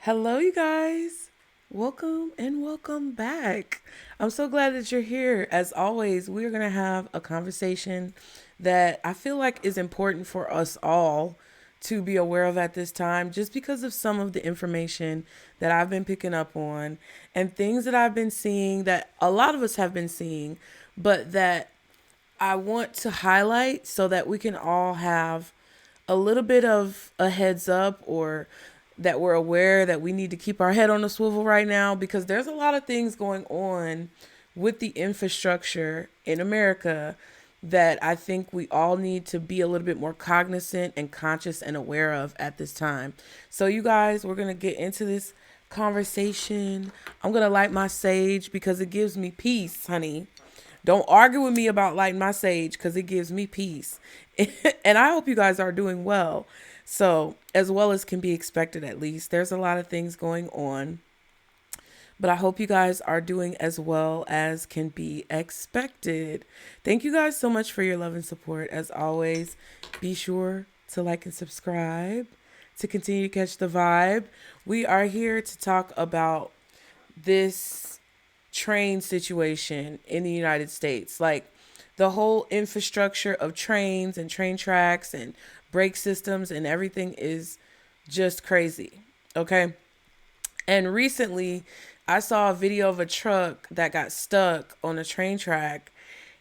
Hello, you guys. Welcome and welcome back. I'm so glad that you're here. As always, we're going to have a conversation that I feel like is important for us all to be aware of at this time, just because of some of the information that I've been picking up on and things that I've been seeing that a lot of us have been seeing, but that I want to highlight so that we can all have a little bit of a heads up, or that we're aware that we need to keep our head on the swivel right now, because there's a lot of things going on with the infrastructure in America that I think we all need to be a little bit more cognizant and conscious and aware of at this time. So, you guys, we're going to get into this conversation. I'm going to light my sage because it gives me peace, honey. Don't argue with me about lighting my sage because it gives me peace. And I hope you guys are doing well. So, as well as can be expected, at least. There's a lot of things going on. But I hope you guys are doing as well as can be expected. Thank you guys so much for your love and support. As always, be sure to like and subscribe to continue to catch the vibe. We are here to talk about this train situation in the United States. Like the whole infrastructure of trains and train tracks and brake systems and everything is just crazy. Okay. And recently, I saw a video of a truck that got stuck on a train track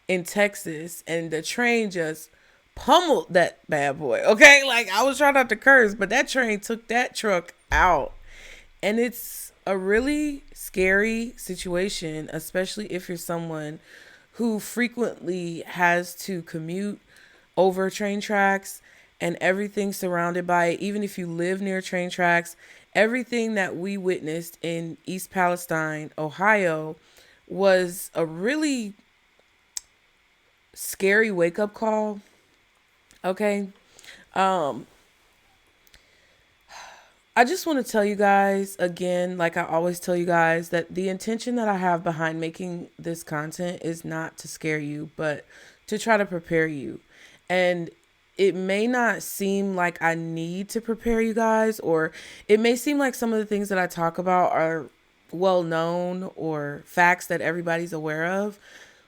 in Texas, and the train just pummeled that bad boy. Okay. Like, I was trying not to curse, but that train took that truck out. And it's a really scary situation, especially if you're someone who frequently has to commute over train tracks and everything surrounded by it. Even if you live near train tracks, everything that we witnessed in East Palestine, Ohio, was a really scary wake up call. Okay. Um, I just want to tell you guys again, like I always tell you guys, that the intention that I have behind making this content is not to scare you, but to try to prepare you. And it may not seem like I need to prepare you guys, or it may seem like some of the things that I talk about are well known or facts that everybody's aware of.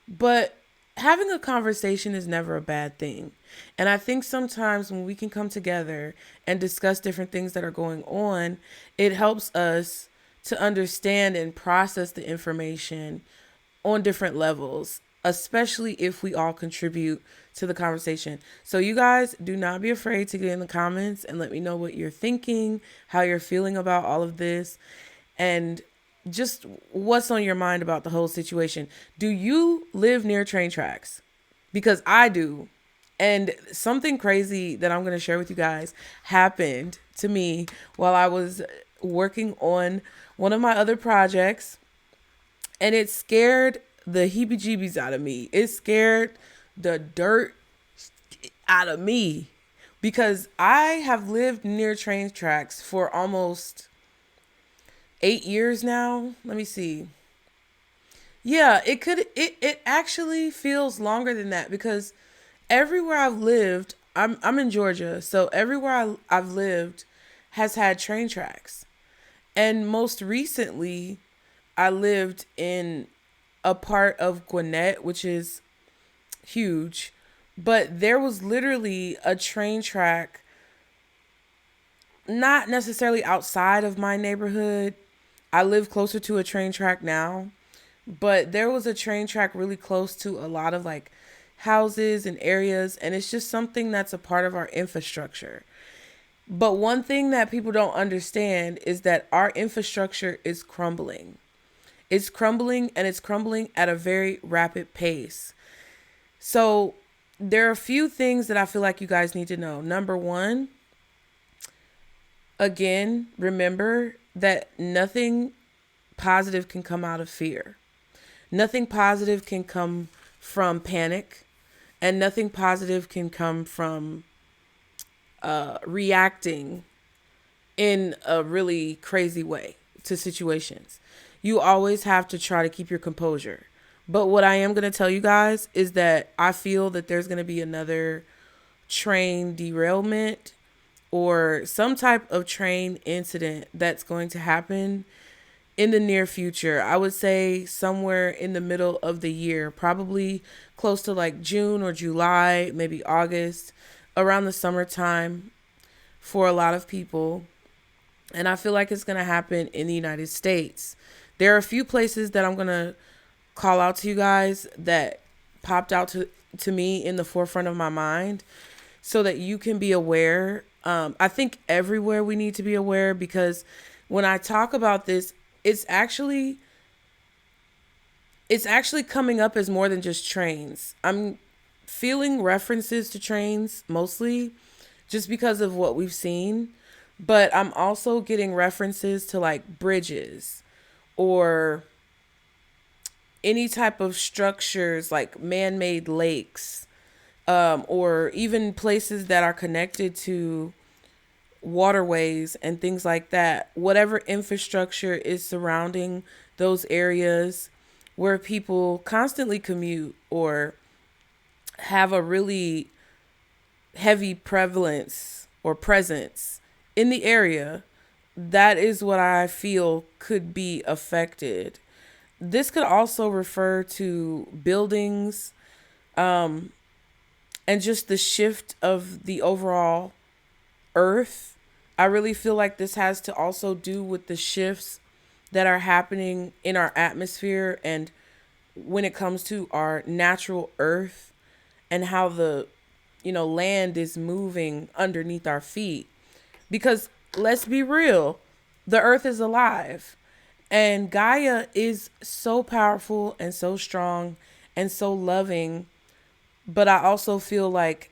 But having a conversation is never a bad thing. And I think sometimes when we can come together and discuss different things that are going on, it helps us to understand and process the information on different levels, especially if we all contribute to the conversation. So, you guys, do not be afraid to get in the comments and let me know what you're thinking, how you're feeling about all of this, and just what's on your mind about the whole situation. Do you live near train tracks? Because I do. And something crazy that I'm going to share with you guys happened to me while I was working on one of my other projects. And it scared the heebie jeebies out of me. It scared the dirt out of me because I have lived near train tracks for almost 8 years now. Let me see. Yeah, it actually feels longer than that because everywhere I've lived, I'm in Georgia, so everywhere I've lived has had train tracks. And most recently, I lived in a part of Gwinnett, which is huge, but there was literally a train track, not necessarily outside of my neighborhood. I live closer to a train track now, but there was a train track really close to a lot of like houses and areas, and it's just something that's a part of our infrastructure. But one thing that people don't understand is that our infrastructure is crumbling. It's crumbling, and it's crumbling at a very rapid pace. So there are a few things that I feel like you guys need to know. Number one, again, remember that nothing positive can come out of fear. Nothing positive can come from panic, and nothing positive can come from reacting in a really crazy way to situations. You always have to try to keep your composure. But what I am going to tell you guys is that I feel that there's going to be another train derailment or some type of train incident that's going to happen in the near future. I would say somewhere in the middle of the year, probably close to like June or July, maybe August, around the summertime for a lot of people. And I feel like it's going to happen in the United States. There are a few places that I'm going to call out to you guys that popped out to me in the forefront of my mind so that you can be aware. I think everywhere we need to be aware, because when I talk about this, it's actually coming up as more than just trains. I'm feeling references to trains mostly just because of what we've seen, but I'm also getting references to like bridges or any type of structures like man-made lakes, or even places that are connected to waterways and things like that. Whatever infrastructure is surrounding those areas where people constantly commute or have a really heavy prevalence or presence in the area, that is what I feel could be affected. This could also refer to buildings, and just the shift of the overall earth. I really feel like this has to also do with the shifts that are happening in our atmosphere and when it comes to our natural earth and how the land is moving underneath our feet. Because let's be real, the earth is alive and Gaia is so powerful and so strong and so loving. But I also feel like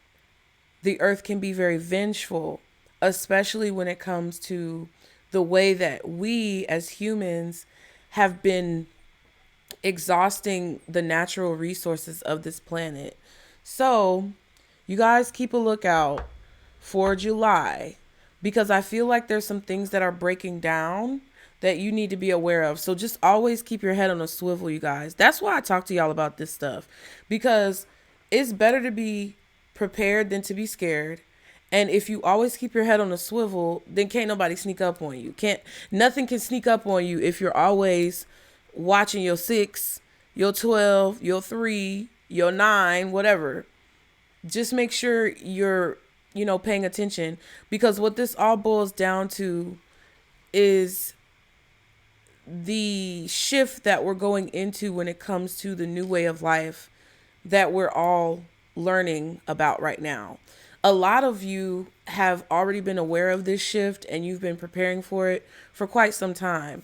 the earth can be very vengeful, especially when it comes to the way that we as humans have been exhausting the natural resources of this planet. So you guys keep a lookout for July, because I feel like there's some things that are breaking down that you need to be aware of. So just always keep your head on a swivel, you guys. That's why I talk to y'all about this stuff, because it's better to be prepared than to be scared. And if you always keep your head on a swivel, then can't nobody sneak up on you. Nothing can sneak up on you if you're always watching your 6, your 12, your 3, your 9, whatever. Just make sure you're, paying attention, because what this all boils down to is the shift that we're going into when it comes to the new way of life that we're all learning about right now. A lot of you have already been aware of this shift and you've been preparing for it for quite some time.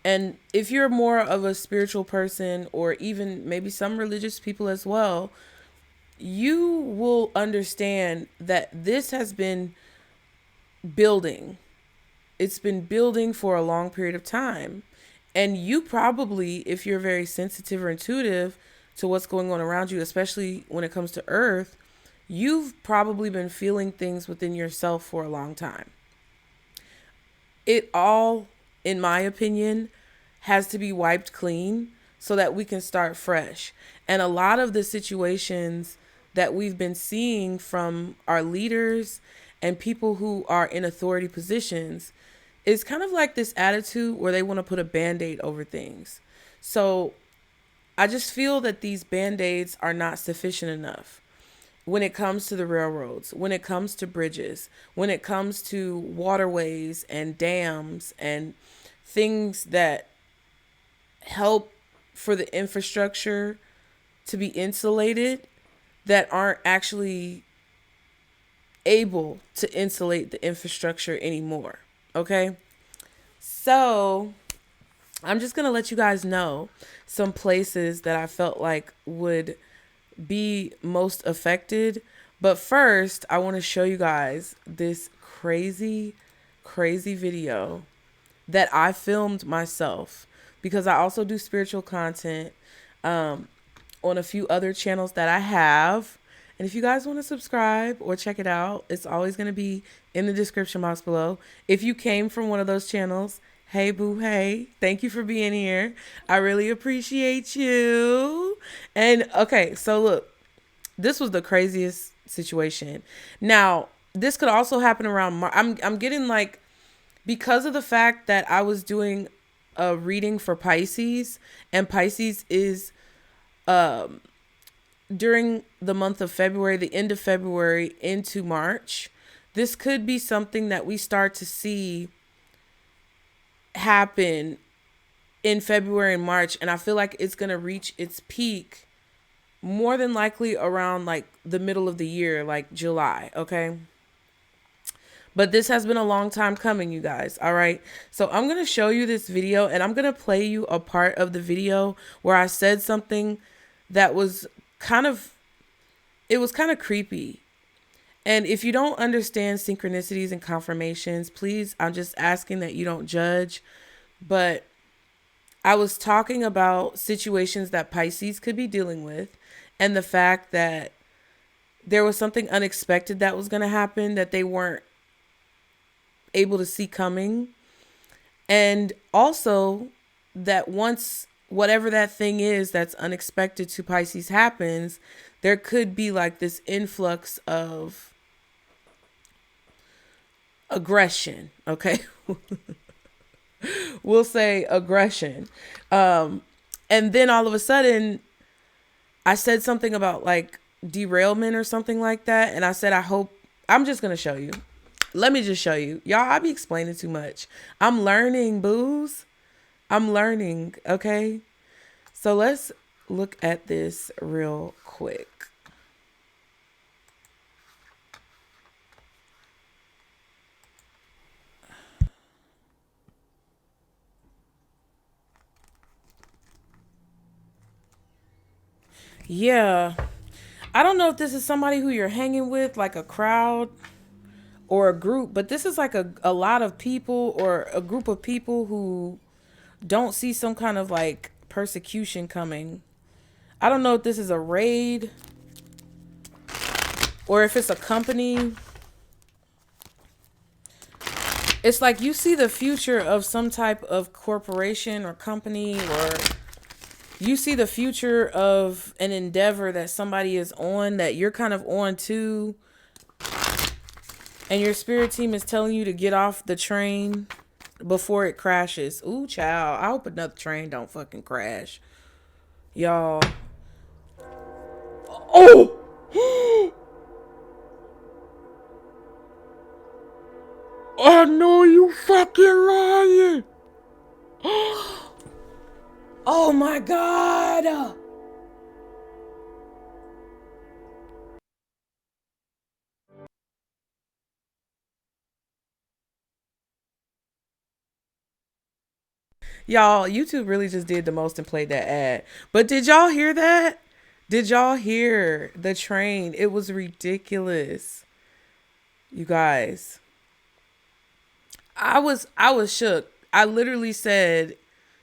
And if you're more of a spiritual person, or even maybe some religious people as well, you will understand that this has been building. It's been building for a long period of time. And you probably, if you're very sensitive or intuitive to what's going on around you, especially when it comes to Earth, you've probably been feeling things within yourself for a long time. It all, in my opinion, has to be wiped clean so that we can start fresh. And a lot of the situations that we've been seeing from our leaders and people who are in authority positions is kind of like this attitude where they want to put a Band-Aid over things. So I just feel that these Band-Aids are not sufficient enough when it comes to the railroads, when it comes to bridges, when it comes to waterways and dams and things that help for the infrastructure to be insulated, that aren't actually able to insulate the infrastructure anymore. Okay? So I'm just going to let you guys know some places that I felt like would be most affected. But first, I want to show you guys this crazy video that I filmed myself, because I also do spiritual content on a few other channels that I have. And if you guys want to subscribe or check it out, it's always going to be in the description box below. If you came from one of those channels, hey boo, hey, thank you for being here. I really appreciate you. And okay, so look, this was the craziest situation. Now, this could also happen around I'm getting like, because of the fact that I was doing a reading for Pisces, and Pisces is during the month of February, the end of February into March. This could be something that we start to see happen in February and March, and I feel like it's going to reach its peak more than likely around like the middle of the year, like July, okay? But this has been a long time coming, you guys. All right. So I'm going to show you this video, and I'm going to play you a part of the video where I said something that was kind of, it was kind of creepy. And if you don't understand synchronicities and confirmations, please, I'm just asking that you don't judge. But I was talking about situations that Pisces could be dealing with, and the fact that there was something unexpected that was going to happen that they weren't able to see coming. And also that once whatever that thing is that's unexpected to Pisces happens, there could be like this influx of aggression. Okay. We'll say aggression. And then all of a sudden I said something about like derailment or something like that. And I said, I hope, I'm just going to show you. Let me just show you. Y'all, I be explaining too much. I'm learning, booze. I'm learning, okay? So let's look at this real quick. Yeah. I don't know if this is somebody who you're hanging with, like a crowd or a group, but this is like a lot of people or a group of people who don't see some kind of like persecution coming. I don't know if this is a raid or if it's a company. It's like you see the future of some type of corporation or company, or you see the future of an endeavor that somebody is on, that you're kind of on too. And your spirit team is telling you to get off the train before it crashes. Ooh, child. I hope another train don't fucking crash. Y'all. Oh! I know you fucking lying. Oh my God. Y'all, YouTube really just did the most and played that ad. But did y'all hear that? Did y'all hear the train? It was ridiculous. You guys. I was shook. I literally said,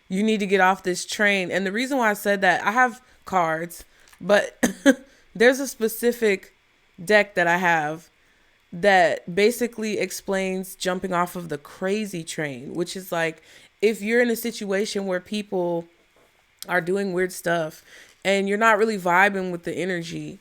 you need to get off this train. And the reason why I said that, I have cards, but there's a specific deck that I have that basically explains jumping off of the crazy train, which is like, if you're in a situation where people are doing weird stuff and you're not really vibing with the energy,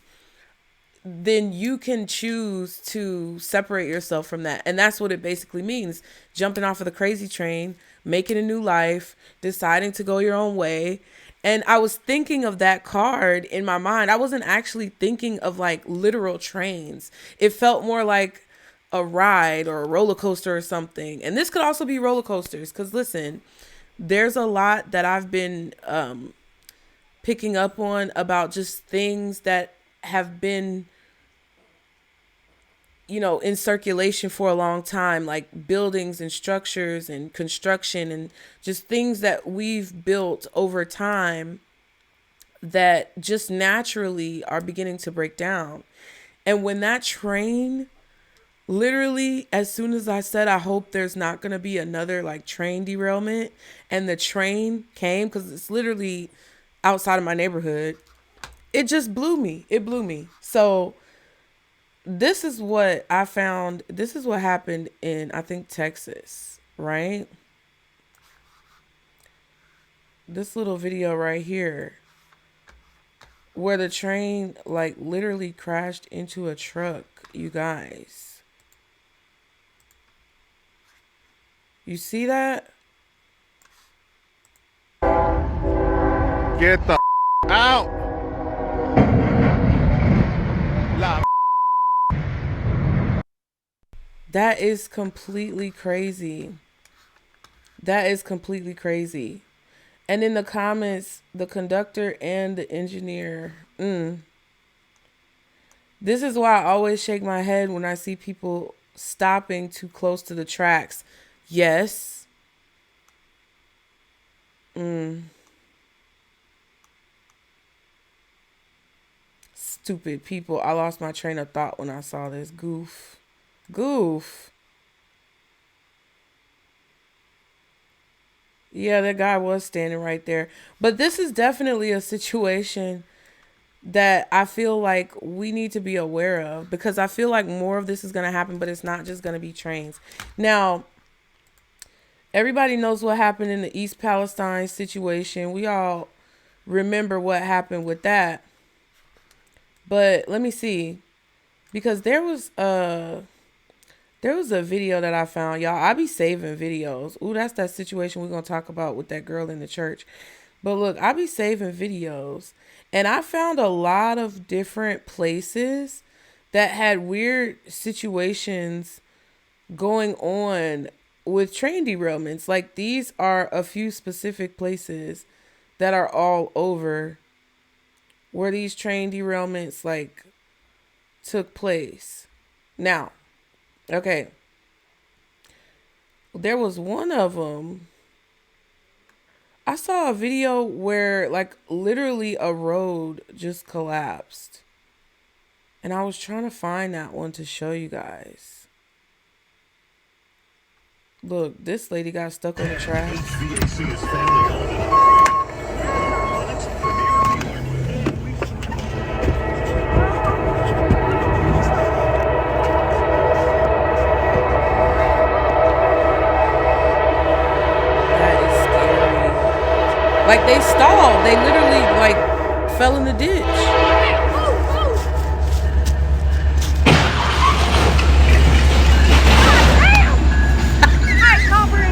then you can choose to separate yourself from that. And that's what it basically means. Jumping off of the crazy train, making a new life, deciding to go your own way. And I was thinking of that card in my mind. I wasn't actually thinking of like literal trains. It felt more like a ride or a roller coaster or something. And this could also be roller coasters, because listen, there's a lot that I've been picking up on about just things that have been, you know, in circulation for a long time, like buildings and structures and construction and just things that we've built over time that just naturally are beginning to break down. And when that train, literally, as soon as I said, I hope there's not going to be another like train derailment, and the train came, because it's literally outside of my neighborhood, it just blew me. It blew me. So this is what I found. This is what happened in, I think, Texas, right? This little video right here where the train like literally crashed into a truck, you guys. You see that? Get the out. That is completely crazy. That is completely crazy. And in the comments, the conductor and the engineer. This is why I always shake my head when I see people stopping too close to the tracks. Yes. Stupid people. I lost my train of thought when I saw this. Goof. Yeah, that guy was standing right there. But this is definitely a situation that I feel like we need to be aware of, because I feel like more of this is going to happen, but it's not just going to be trains. Now, everybody knows what happened in the East Palestine situation. We all remember what happened with that. But let me see, because there was a video that I found, y'all. I be saving videos. Ooh, that's that situation we're going to talk about with that girl in the church. But look, I be saving videos, and I found a lot of different places that had weird situations going on with train derailments. Like, these are a few specific places that are all over where these train derailments like took place. Now, okay, there was one of them. I saw a video where like literally a road just collapsed. And I was trying to find that one to show you guys. Look, this lady got stuck on the tracks. That is scary. Like, they stalled. They literally like fell in the ditch.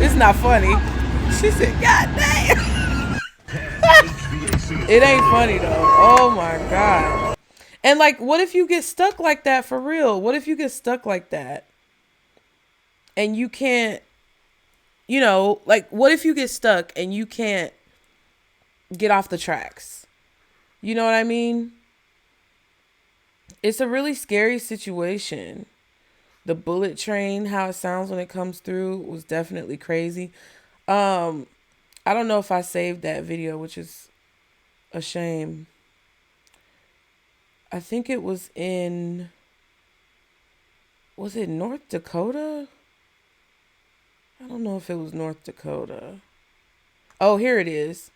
It's not funny. She said, God damn. It ain't funny though. Oh my God. And like, what if you get stuck like that for real? What if you get stuck like that and you can't, like, what if you get stuck and you can't get off the tracks? You know what I mean? It's a really scary situation. The bullet train, how it sounds when it comes through, was definitely crazy. I don't know if I saved that video, which is a shame. I think it was it North Dakota? I don't know if it was North Dakota. Oh, here it is.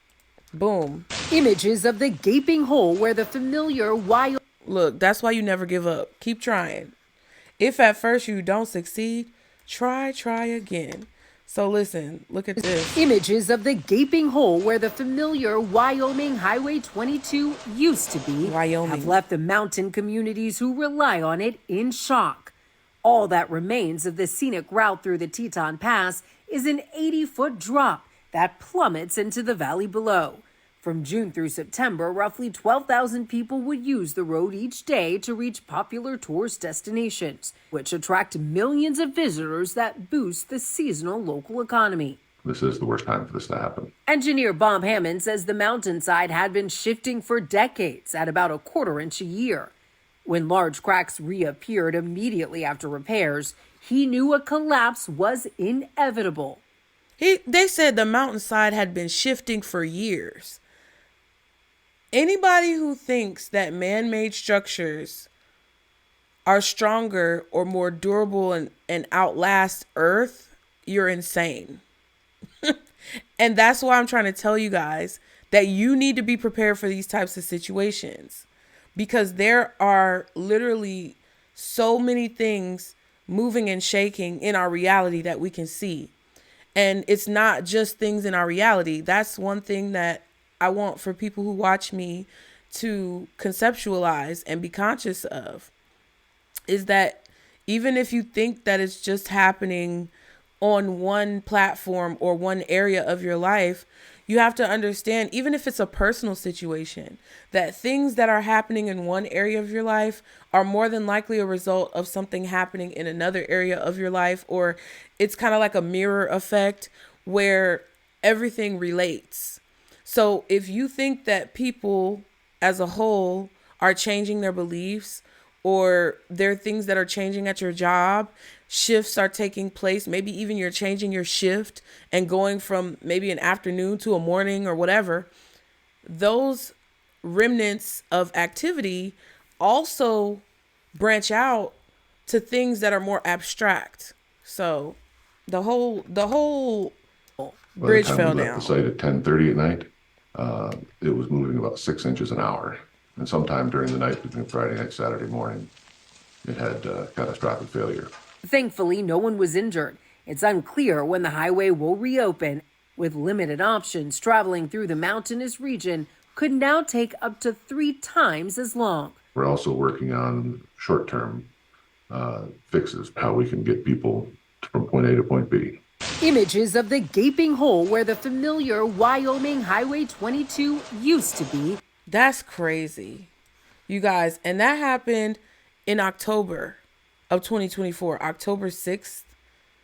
Boom. Images of the gaping hole where the familiar wild... Look, that's why you never give up. Keep trying. If at first you don't succeed, try again. So listen, look at this. Images of the gaping hole where the familiar Wyoming Highway 22 used to be have left the mountain communities who rely on it in shock. All that remains of the scenic route through the Teton Pass is an 80-foot drop that plummets into the valley below. From June through September, roughly 12,000 people would use the road each day to reach popular tourist destinations, which attract millions of visitors that boost the seasonal local economy. This is the worst time for this to happen. Engineer Bob Hammond says the mountainside had been shifting for decades at about a quarter inch a year. When large cracks reappeared immediately after repairs, he knew a collapse was inevitable. They said the mountainside had been shifting for years. Anybody who thinks that man-made structures are stronger or more durable and outlast Earth, you're insane. And that's why I'm trying to tell you guys that you need to be prepared for these types of situations, because there are literally so many things moving and shaking in our reality that we can see. And it's not just things in our reality. That's one thing that I want for people who watch me to conceptualize and be conscious of, is that even if you think that it's just happening on one platform or one area of your life, you have to understand, even if it's a personal situation, that things that are happening in one area of your life are more than likely a result of something happening in another area of your life, or it's kind of like a mirror effect where everything relates. So if you think that people as a whole are changing their beliefs, or there are things that are changing at your job, shifts are taking place, maybe even you're changing your shift and going from maybe an afternoon to a morning or whatever, those remnants of activity also branch out to things that are more abstract. So the whole By the bridge time fell we left the down. site at 10:30 at night, it was moving about 6 inches an hour. And sometime during the night between Friday night, Saturday morning, it had catastrophic failure. Thankfully, no one was injured. It's unclear when the highway will reopen. With limited options, traveling through the mountainous region could now take up to 3 times as long. We're also working on short-term fixes, how we can get people from point A to point B. Images of the gaping hole where the familiar Wyoming Highway 22 used to be. That's crazy, you guys. And that happened in October of 2024, October 6th.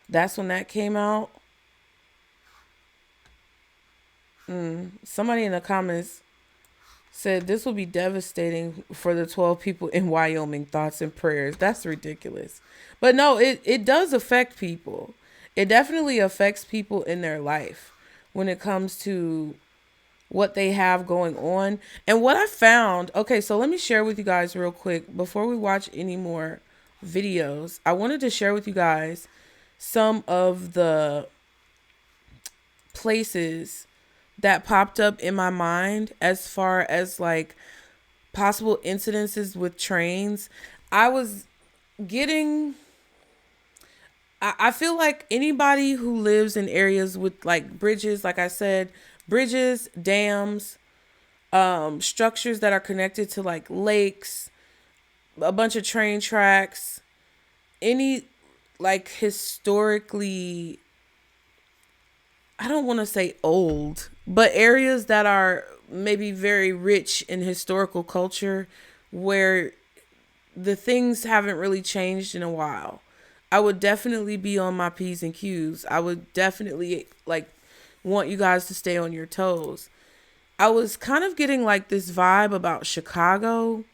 That's when that came out. Somebody in the comments said this will be devastating for the 12 people in Wyoming. Thoughts and prayers. That's ridiculous. But no, it does affect people. It definitely affects people in their life when it comes to what they have going on. And what I found, okay, so let me share with you guys real quick before we watch any more videos. I wanted to share with you guys some of the places that popped up in my mind as far as like possible incidences with trains. I feel like anybody who lives in areas with like bridges, like I said, bridges, dams, structures that are connected to like lakes, a bunch of train tracks, any like historically, I don't want to say old, but areas that are maybe very rich in historical culture where the things haven't really changed in a while. I would definitely be on my P's and Q's. I would definitely like want you guys to stay on your toes. I was kind of getting like this vibe about Chicago.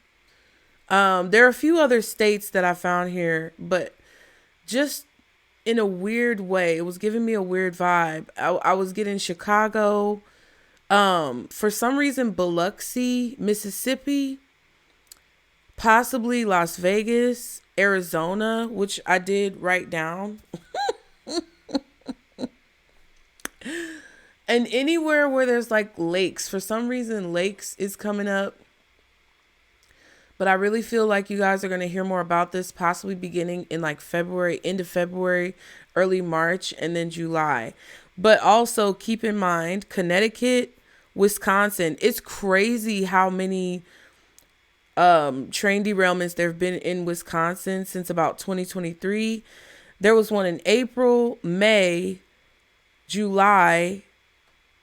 There are a few other states that I found here, but just in a weird way, it was giving me a weird vibe. I was getting Chicago, for some reason, Biloxi, Mississippi, possibly Las Vegas, Arizona, which I did write down. And anywhere where there's like lakes. For some reason, lakes is coming up. But I really feel like you guys are going to hear more about this possibly beginning in like February, end of February, early March, and then July. But also keep in mind, Connecticut, Wisconsin, it's crazy how many train derailments there have been in Wisconsin since about 2023. There was one in April, May, July,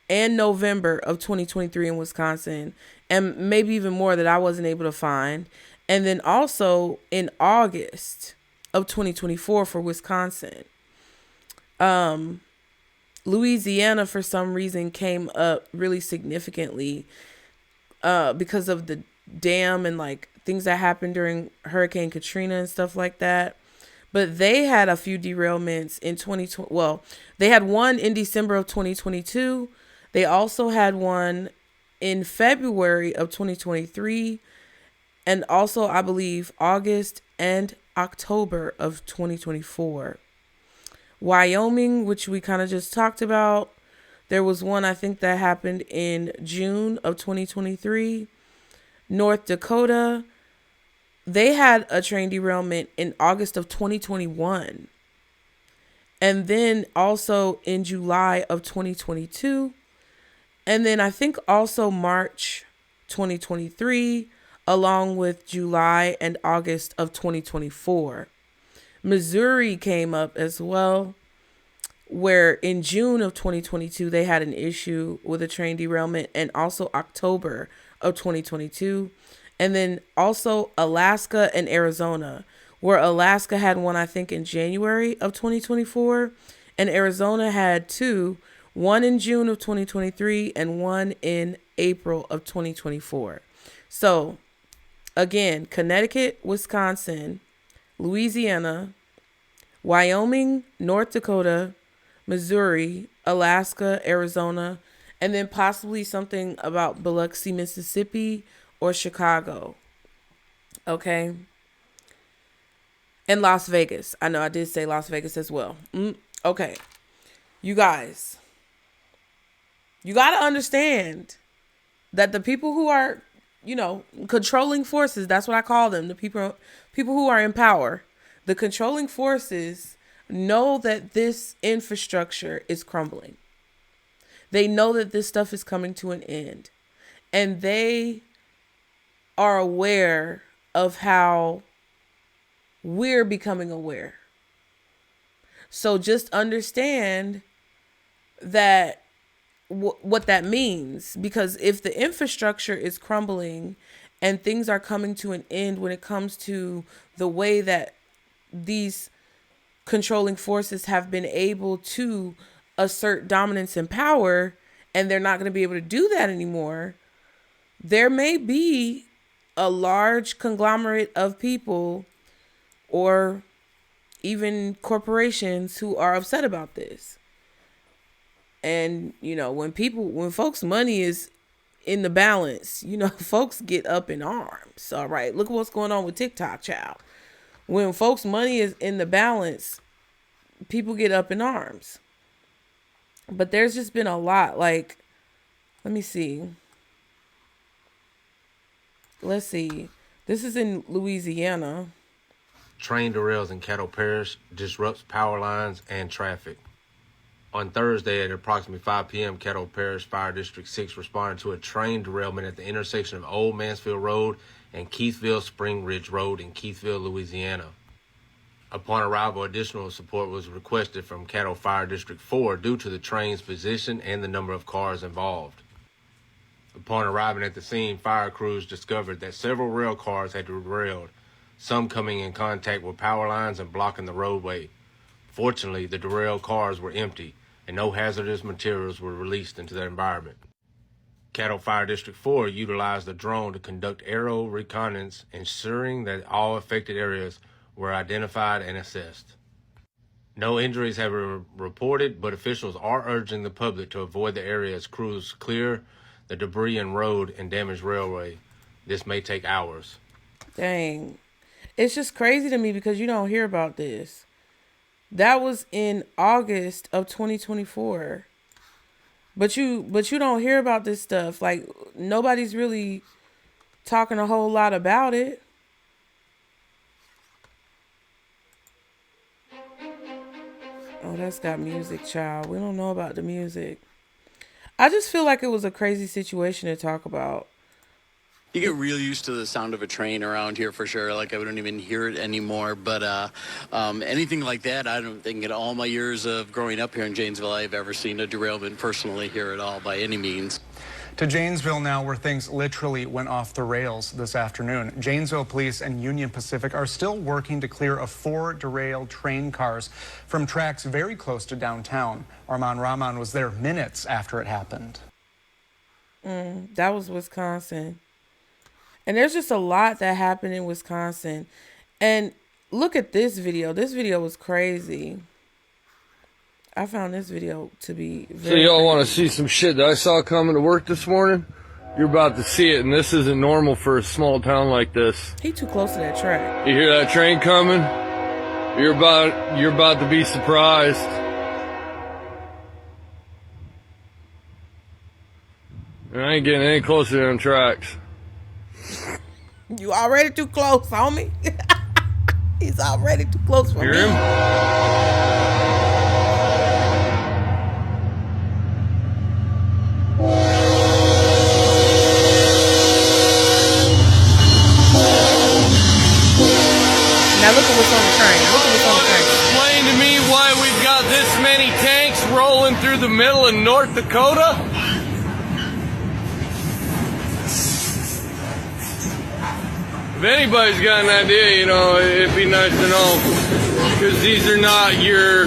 and November of 2023 in Wisconsin, and maybe even more that I wasn't able to find. And then also in August of 2024 for Wisconsin. Louisiana, for some reason, came up really significantly because of the dam and like things that happened during Hurricane Katrina and stuff like that. But they had a few derailments in 2020. Well, they had one in December of 2022. They also had one in February of 2023. And also, I believe, August and October of 2024. Wyoming, which we kind of just talked about. There was one, I think, that happened in June of 2023. North Dakota, they had a train derailment in August of 2021. And then also in July of 2022. And then I think also March 2023, along with July and August of 2024. Missouri came up as well. where in June of 2022, they had an issue with a train derailment, and also October of 2022. And then also Alaska and Arizona, where Alaska had one, I think, in January of 2024, and Arizona had two, one in June of 2023 and one in April of 2024. So again, Connecticut, Wisconsin, Louisiana, Wyoming, North Dakota, Missouri, Alaska, Arizona, and then possibly something about Biloxi, Mississippi, or Chicago. Okay. And Las Vegas. I know I did say Las Vegas as well. Okay. You guys, you got to understand that the people who are, controlling forces, that's what I call them, the people who are in power, the controlling forces know that this infrastructure is crumbling. They know that this stuff is coming to an end. And they are aware of how we're becoming aware. So just understand that what that means, because if the infrastructure is crumbling and things are coming to an end when it comes to the way that these controlling forces have been able to assert dominance and power, and they're not going to be able to do that anymore, there may be a large conglomerate of people or even corporations who are upset about this. And, when folks' money is in the balance, folks get up in arms. All right. Look at what's going on with TikTok, child. When folks' money is in the balance, people get up in arms. But there's just been a lot. Like, let me see. Let's see. This is in Louisiana. Train derails in Caddo Parish, disrupts power lines and traffic. On Thursday at approximately 5 p.m., Caddo Parish Fire District 6 responded to a train derailment at the intersection of Old Mansfield Road and Keithville Spring Ridge Road in Keithville, Louisiana. Upon arrival, additional support was requested from Caddo Fire District 4 due to the train's position and the number of cars involved. Upon arriving at the scene, fire crews discovered that several rail cars had derailed, some coming in contact with power lines and blocking the roadway. Fortunately, the derailed cars were empty, and no hazardous materials were released into the environment. Caddo Fire District 4 utilized a drone to conduct aerial reconnaissance, ensuring that all affected areas were identified and assessed. No injuries have been reported, but officials are urging the public to avoid the area as crews clear the debris and road and damaged railway. This may take hours. Dang. It's just crazy to me because you don't hear about this. That was in August of 2024. But you don't hear about this stuff. Like, nobody's really talking a whole lot about it. Oh, that's got music, child. We don't know about the music. I just feel like it was a crazy situation to talk about. You get real used to the sound of a train around here for sure. Like, I don't even hear it anymore. But anything like that, I don't think in all my years of growing up here in Janesville, I've ever seen a derailment personally here at all by any means. To Janesville now, where things literally went off the rails this afternoon. Janesville Police and Union Pacific are still working to clear of 4 derailed train cars from tracks very close to downtown. Arman Rahman was there minutes after it happened. That was Wisconsin. And there's just a lot that happened in Wisconsin. And look at this video. This video was crazy. I found this video to be very So y'all want to see some shit that I saw coming to work this morning? You're about to see it, and this isn't normal for a small town like this. He too close to that track. You hear that train coming? You're about to be surprised. And I ain't getting any closer to them tracks. You already too close, homie. He's already too close for me. Hear him? Now look at what's on the train. Look at what's on the train. Explain to me why we've got this many tanks. the middle of North Dakota? If anybody's got an idea, you know, it'd be nice to know. Because these are not your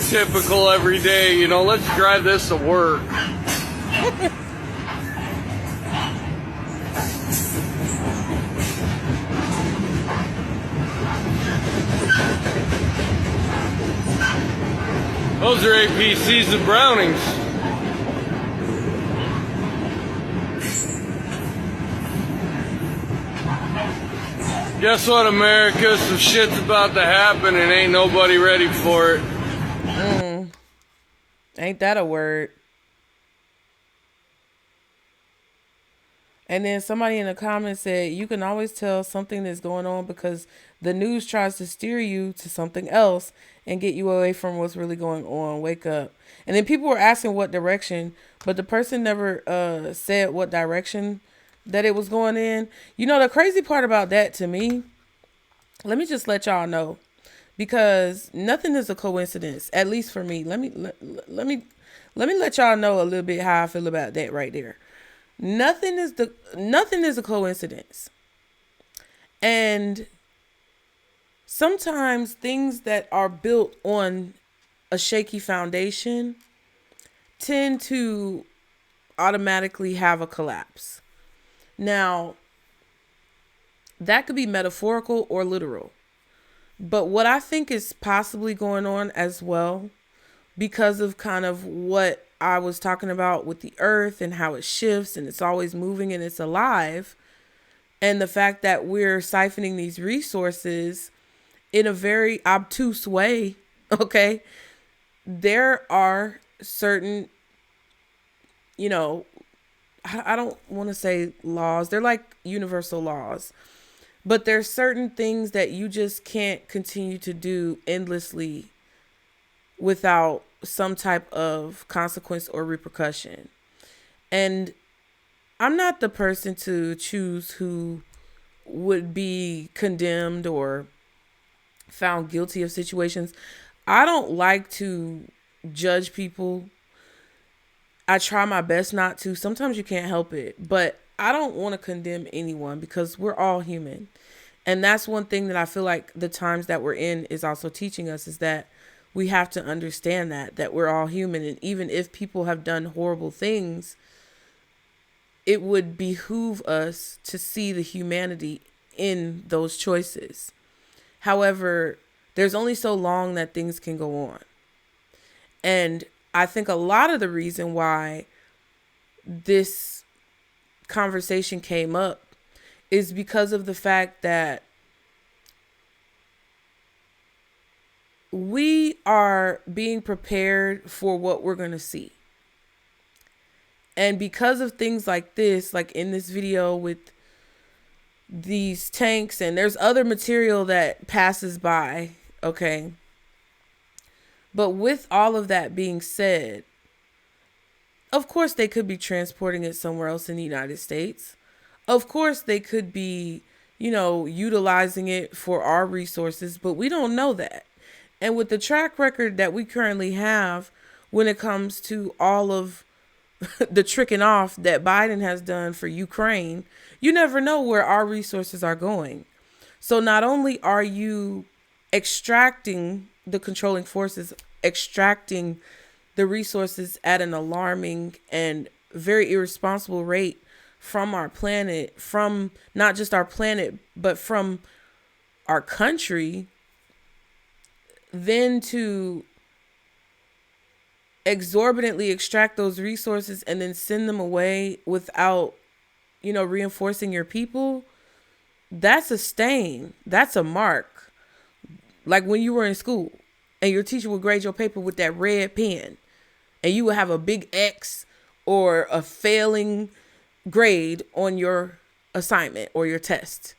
typical everyday, you know, let's drive this to work. Those are APCs and Brownings. Guess what, America? Some shit's about to happen and ain't nobody ready for it. Ain't that a word? And then somebody in the comments said, you can always tell something is going on because the news tries to steer you to something else and get you away from what's really going on. Wake up. And then people were asking what direction, but the person never said what direction that it was going in. You know, the crazy part about that to me, let me just let y'all know, because nothing is a coincidence, at least for me. Let me let y'all know a little bit how I feel about that right there. Nothing is a coincidence. And sometimes things that are built on a shaky foundation tend to automatically have a collapse. Now, that could be metaphorical or literal. But what I think is possibly going on as well, because of kind of what I was talking about with the earth and how it shifts and it's always moving and it's alive, and the fact that we're siphoning these resources in a very obtuse way, okay, there are certain, you know, I don't want to say laws. They're like universal laws. But there's certain things that you just can't continue to do endlessly without some type of consequence or repercussion. And I'm not the person to choose who would be condemned or found guilty of situations. I don't like to judge people. I try my best not to. Sometimes you can't help it, but I don't want to condemn anyone because we're all human. And that's one thing that I feel like the times that we're in is also teaching us, is that we have to understand that we're all human. And even if people have done horrible things, it would behoove us to see the humanity in those choices. However, there's only so long that things can go on. And I think a lot of the reason why this conversation came up is because of the fact that we are being prepared for what we're going to see. And because of things like this, like in this video with these tanks, and there's other material that passes by, okay? But with all of that being said, of course they could be transporting it somewhere else in the United States. Of course they could be, you know, utilizing it for our resources, but we don't know that. And with the track record that we currently have when it comes to all of the tricking off that Biden has done for Ukraine, you never know where our resources are going. So not only are you extracting the controlling forces, extracting the resources at an alarming and very irresponsible rate from our planet, from not just our planet, but from our country, then to exorbitantly extract those resources and then send them away without, you know, reinforcing your people, that's a stain. That's a mark. Like when you were in school and your teacher would grade your paper with that red pen and you would have a big X or a failing grade on your assignment or your test.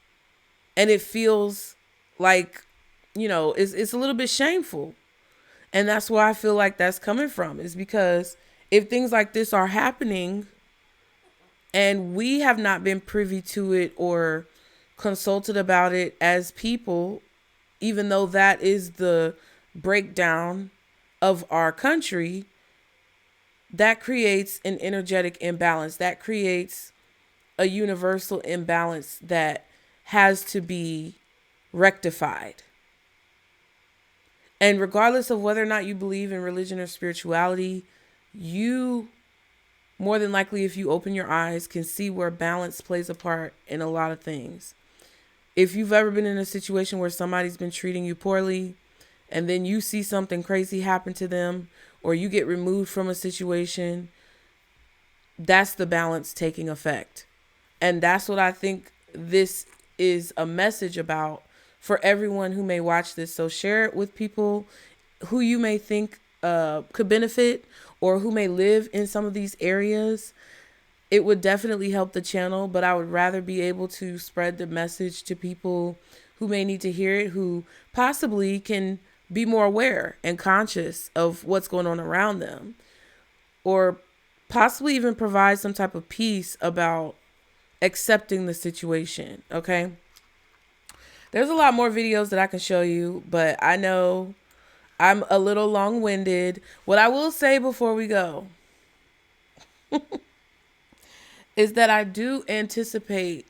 And it feels like, you know, it's a little bit shameful. And that's where I feel like that's coming from, is because if things like this are happening and we have not been privy to it or consulted about it as people, even though that is the breakdown of our country, that creates an energetic imbalance. That creates a universal imbalance that has to be rectified. And regardless of whether or not you believe in religion or spirituality, you more than likely, if you open your eyes, can see where balance plays a part in a lot of things. If you've ever been in a situation where somebody's been treating you poorly, and then you see something crazy happen to them, or you get removed from a situation, that's the balance taking effect. And that's what I think this is a message about for everyone who may watch this. So share it with people who you may think could benefit, or who may live in some of these areas. It would definitely help the channel, but I would rather be able to spread the message to people who may need to hear it, who possibly can be more aware and conscious of what's going on around them, or possibly even provide some type of peace about accepting the situation. Okay. There's a lot more videos that I can show you, but I know I'm a little long-winded. What I will say before we go is that I do anticipate,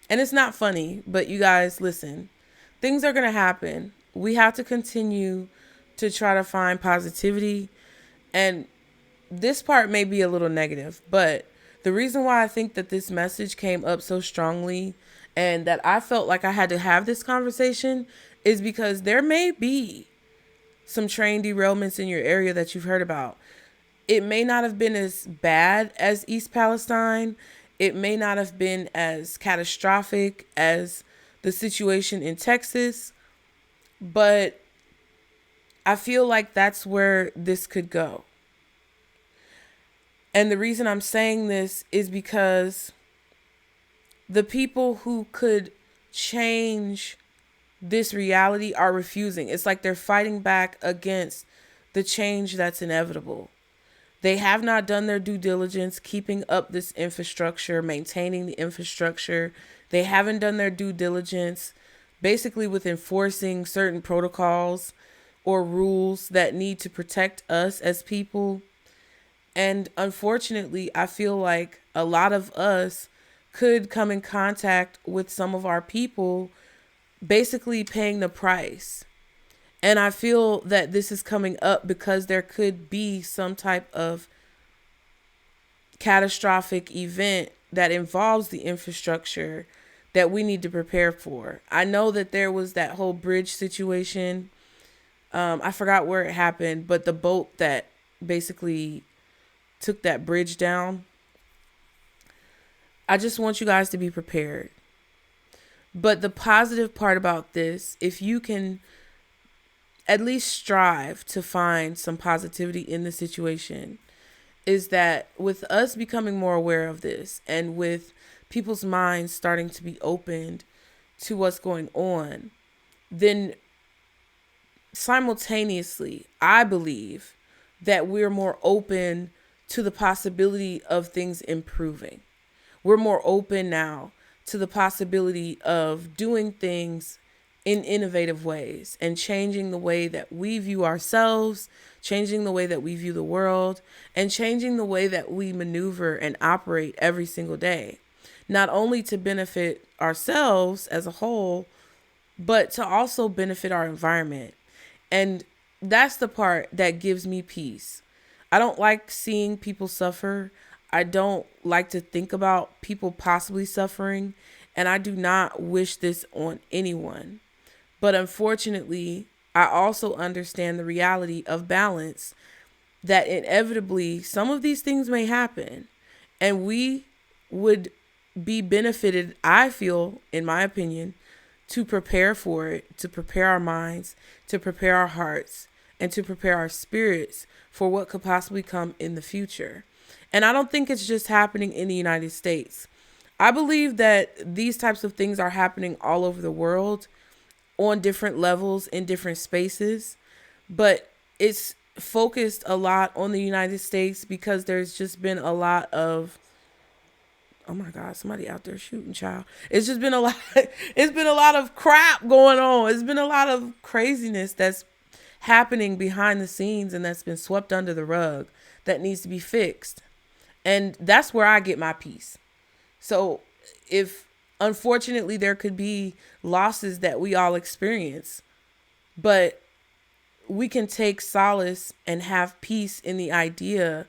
and it's not funny, but you guys, listen, things are going to happen. We have to continue to try to find positivity. And this part may be a little negative, but the reason why I think that this message came up so strongly and that I felt like I had to have this conversation is because there may be some train derailments in your area that you've heard about. It may not have been as bad as East Palestine. It may not have been as catastrophic as the situation in Texas, but I feel like that's where this could go. And the reason I'm saying this is because the people who could change this reality are refusing. It's like they're fighting back against the change that's inevitable. They have not done their due diligence, keeping up this infrastructure, maintaining the infrastructure. They haven't done their due diligence, basically with enforcing certain protocols or rules that need to protect us as people. And unfortunately, I feel like a lot of us could come in contact with some of our people basically paying the price. And I feel that this is coming up because there could be some type of catastrophic event that involves the infrastructure that we need to prepare for. I know that there was that whole bridge situation. I forgot where it happened, but the boat that basically took that bridge down. I just want you guys to be prepared. But the positive part about this, if you can at least strive to find some positivity in the situation, is that with us becoming more aware of this and with people's minds starting to be opened to what's going on, then simultaneously, I believe that we're more open to the possibility of things improving. We're more open now to the possibility of doing things in innovative ways and changing the way that we view ourselves, changing the way that we view the world, and changing the way that we maneuver and operate every single day. Not only to benefit ourselves as a whole, but to also benefit our environment. And that's the part that gives me peace. I don't like seeing people suffer. I don't like to think about people possibly suffering, and I do not wish this on anyone. But unfortunately, I also understand the reality of balance, that inevitably some of these things may happen, and we would be benefited, I feel, in my opinion, to prepare for it, to prepare our minds, to prepare our hearts, and to prepare our spirits for what could possibly come in the future. And I don't think it's just happening in the United States. I believe that these types of things are happening all over the world on different levels in different spaces, but it's focused a lot on the United States because there's just been a lot of, oh my God, somebody out there shooting, child. It's just been a lot. It's been a lot of crap going on. It's been a lot of craziness that's happening behind the scenes and that's been swept under the rug. that needs to be fixed. And that's where I get my peace. So if unfortunately there could be losses that we all experience, but we can take solace and have peace in the idea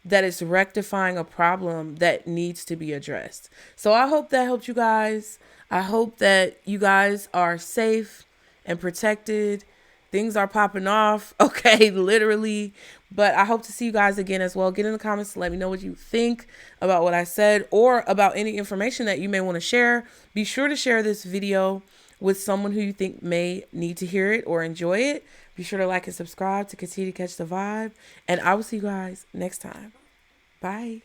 that it's rectifying a problem that needs to be addressed. So I hope that helped you guys. I hope that you guys are safe and protected. Things are popping off, okay, literally. But I hope to see you guys again as well. Get in the comments to let me know what you think about what I said or about any information that you may want to share. Be sure to share this video with someone who you think may need to hear it or enjoy it. Be sure to like and subscribe to continue to catch the vibe. And I will see you guys next time. Bye.